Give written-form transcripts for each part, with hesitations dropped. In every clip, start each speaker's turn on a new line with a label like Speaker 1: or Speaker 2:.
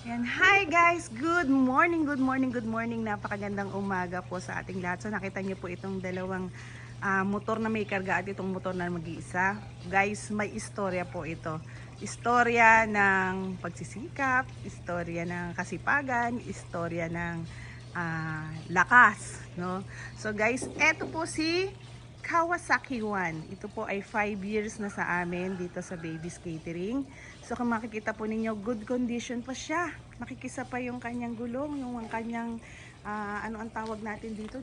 Speaker 1: Yan. Hi guys! Good morning, good morning, good morning. Napakagandang umaga po sa ating lahat. So nakita niyo po itong dalawang motor na may karga at itong motor na mag-iisa. Guys, may istorya po ito. Istorya ng pagsisikap, istorya ng kasipagan, istorya ng lakas. No? So guys, eto po si Kawasaki One. Ito po ay 5 years na sa amin dito sa Baby's Catering. So kung makikita po ninyo, good condition pa siya. Makikisa pa yung kanyang gulong, yung kanyang ano ang tawag natin dito.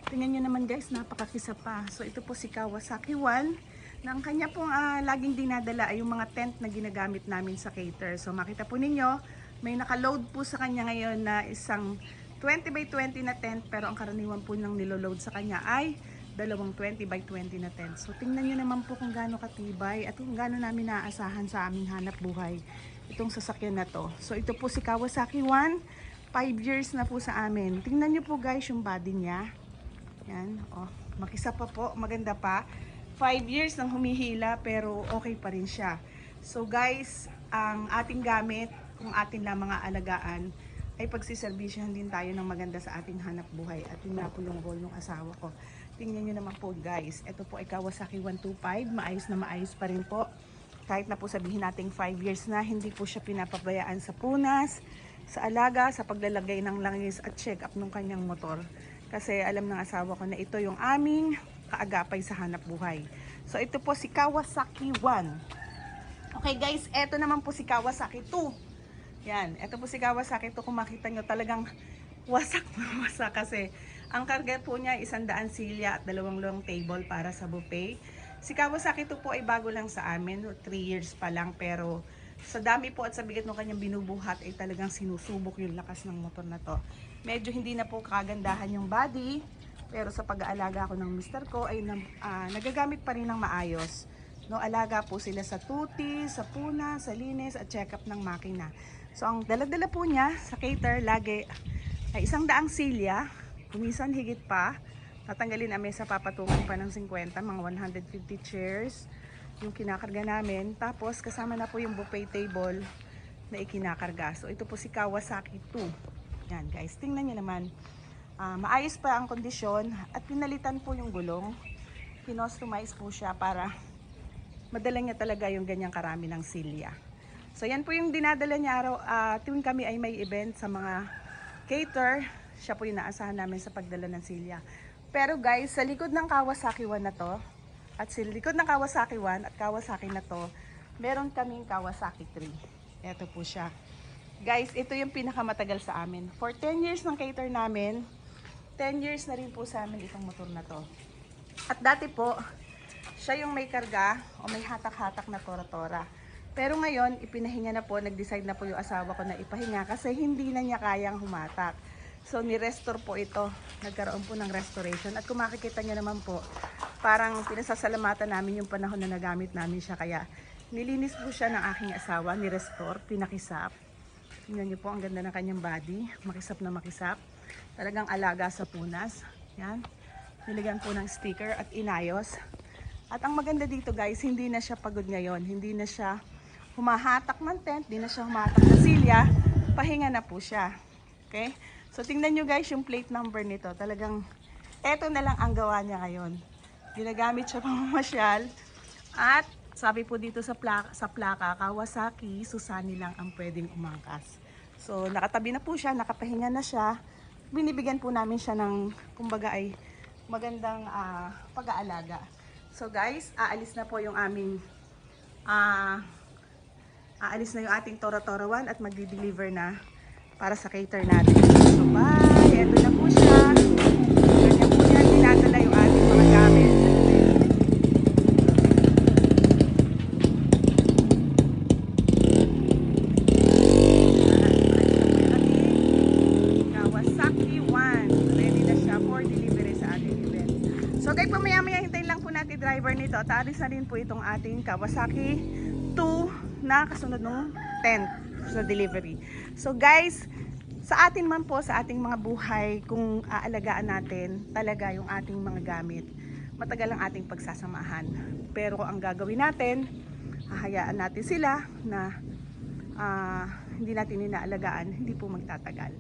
Speaker 1: Tingnan nyo naman guys, napakakisa pa. So ito po si Kawasaki One. Na ang kanya pong laging dinadala ay yung mga tent na ginagamit namin sa cater. So makita po ninyo, may nakaload po sa kanya ngayon na isang 20 by 20 na tent, pero ang karaniwan po ng niloload sa kanya ay dalawang 20 by 20 na tent. So tingnan nyo naman po kung gaano katibay at kung gaano namin naaasahan sa aming hanap buhay itong sasakyan na to. So ito po si Kawasaki One, 5 years na po sa amin. Tingnan nyo po guys yung body niya. Yan, oh, makisa pa po, maganda pa. 5 years nang humihila pero okay pa rin siya. So guys, ang ating gamit, kung atin lang mga alagaan, ay pagsiservisyohan din tayo ng maganda sa ating hanap buhay. At yung napulong goal ng asawa ko. Tingnan nyo naman po guys, ito po ay Kawasaki 125, maayos na maayos pa rin po. Kahit na po sabihin nating 5 years na, hindi po siya pinapabayaan sa punas, sa alaga, sa paglalagay ng langis at check up ng kanyang motor. Kasi alam ng asawa ko na ito yung aming kaagapay sa hanap buhay. So ito po si Kawasaki 1. Okay guys, ito naman po si Kawasaki 2. Yan, ito po si Kawasaki 2. Kung makita nyo talagang wasak na wasak kasi ang karga po niya 100 silya at 2 long table para sa buffet. Si Kawasaki 2 po ay bago lang sa amin, 3 years pa lang, pero sa dami po at sa bigat ng kanyang binubuhat ay talagang sinusubok yung lakas ng motor na to. Medyo hindi na po kagandahan yung body, pero sa pag-aalaga ko ng mister ko ay nagagamit pa rin ng maayos. No, alaga po sila sa tuti, sa puna, sa linis at check-up ng makina. So ang dala-dala po niya sa cater lagi ay 100 silya, kumisan higit pa. Tatanggalin namin sa papatungan pa ng 50, mga 150 chairs yung kinakarga namin. Tapos kasama na po yung buffet table na ikinakarga. So ito po si Kawasaki 2. Yan guys, tingnan nyo naman. Maayos pa ang kondisyon at pinalitan po yung gulong. Kinostomize po siya para madala niya talaga yung ganyang karami ng silya. So yan po yung dinadala niya araw. Tuwing kami ay may event sa mga cater, siya po yung naasahan namin sa pagdala ng silya. Pero guys, sa likod ng Kawasaki 1 na to, at sa likod ng Kawasaki 1 at Kawasaki na to, meron kaming Kawasaki 3. Ito po siya. Guys, ito yung pinakamatagal sa amin. For 10 years ng cater namin, 10 years na rin po sa amin itong motor na to. At dati po, siya yung may karga o may hatak-hatak na tora-tora. Pero ngayon, ipinahinga na po, nag-decide na po yung asawa ko na ipahinga kasi hindi na niya kayang humatak. So, ni-restore po ito. Nagkaroon po ng restoration. At kung makikita niyo naman po, parang pinasasalamatan namin yung panahon na nagamit namin siya. Kaya, nilinis po siya ng aking asawa, ni-restore, pinakisap. Tingnan niyo po, ang ganda ng kanyang body. Makisap na makisap. Talagang alaga sa punas. Yan. Nilagyan po ng sticker at inayos. At ang maganda dito guys, hindi na siya pagod ngayon. Hindi na siya humahatak ng tent, hindi na siya humahatak ng silya. Pahinga na po siya. Okay? So tingnan nyo guys yung plate number nito. Talagang eto na lang ang gawa niya ngayon. Ginagamit siya pamamasyal. At sabi po dito sa plaka, Kawasaki, Susani lang ang pwedeng umangkas. So nakatabi na po siya, nakapahinga na siya. Binibigyan po namin siya ng, kumbaga ay magandang pag-aalaga. So guys, aalis na po yung aming aalis na yung ating Tora-Tora 1 at magdi-deliver na para sa cater natin. So bye! Ito na po siya. Ganyan po yan, dinadala yung ating mga gamit. Kawasaki 1. Ready na siya for delivery sa ating event. So guys, pamaya-maya hintayin lang po natin driver nito. At aalis na rin po itong ating Kawasaki 2 na kasunod ng tent sa delivery. So guys, sa atin man po, sa ating mga buhay, kung aalagaan natin talaga yung ating mga gamit, matagal ang ating pagsasamahan. Pero ang gagawin natin, hahayaan natin sila na hindi natin inaalagaan, hindi po magtatagal.